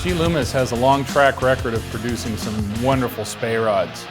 G.Loomis has a long track record of producing some wonderful Spey rods.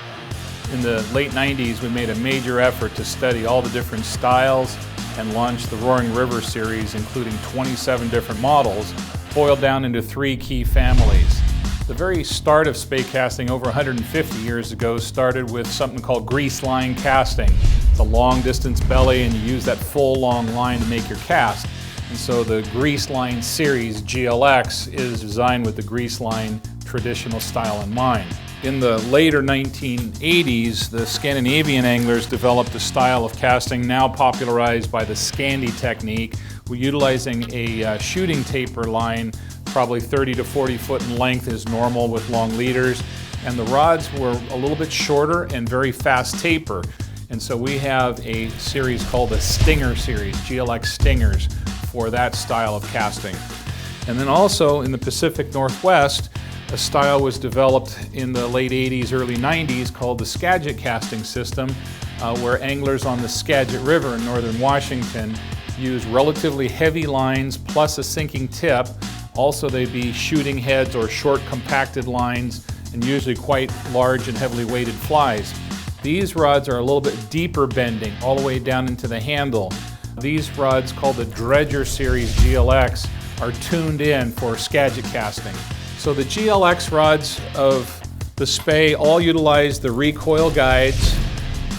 In the late 90s, we made a major effort to study all the different styles and launched the Roaring River series, including 27 different models, boiled down into 3 key families. The very start of Spey casting over 150 years ago started with something called grease line casting. It's a long distance belly and you use that full long line to make your cast. And so the grease line series GLX is designed with the grease line traditional style in mind. In the later 1980s, the Scandinavian anglers developed a style of casting now popularized by the Scandi technique. We're utilizing a shooting taper line, probably 30 to 40 foot in length is normal with long leaders. And the rods were a little bit shorter and very fast taper. And so we have a series called the Stinger series, GLX Stingers, for that style of casting. And then also in the Pacific Northwest, a style was developed in the late 80s, early 90s called the Skagit casting system, where anglers on the Skagit River in northern Washington use relatively heavy lines plus a sinking tip. Also they'd be shooting heads or short compacted lines and usually quite large and heavily weighted flies. These rods are a little bit deeper bending all the way down into the handle. These rods, called the Dredger Series GLX, are tuned in for Skagit casting. So the GLX rods of the Spey all utilize the Recoil Guides.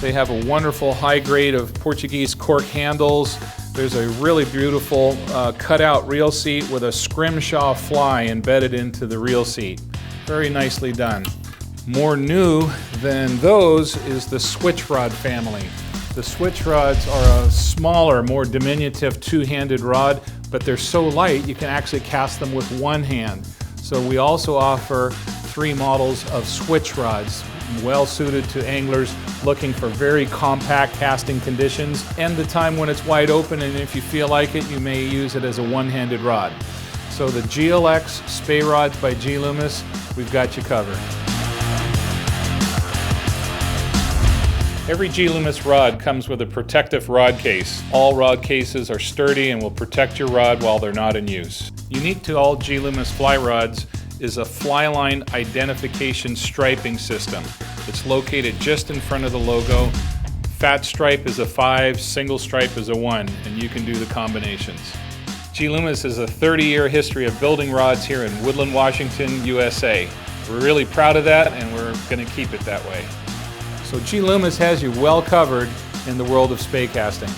They have a wonderful high grade of Portuguese cork handles. There's a really beautiful cutout reel seat with a scrimshaw fly embedded into the reel seat. Very nicely done. More new than those is the switch rod family. The switch rods are a smaller, more diminutive two-handed rod, but they're so light you can actually cast them with one hand. So we also offer 3 models of switch rods, well suited to anglers looking for very compact casting conditions and the time when it's wide open, and if you feel like it, you may use it as a one-handed rod. So the GLX Spey rods by G.Loomis, we've got you covered. Every G.Loomis rod comes with a protective rod case. All rod cases are sturdy and will protect your rod while they're not in use. Unique to all G.Loomis fly rods is a fly line identification striping system. It's located just in front of the logo. Fat stripe is a 5, single stripe is a 1, and you can do the combinations. G.Loomis has a 30-year history of building rods here in Woodland, Washington, USA. We're really proud of that, and we're going to keep it that way. So G.Loomis has you well covered in the world of Spey casting.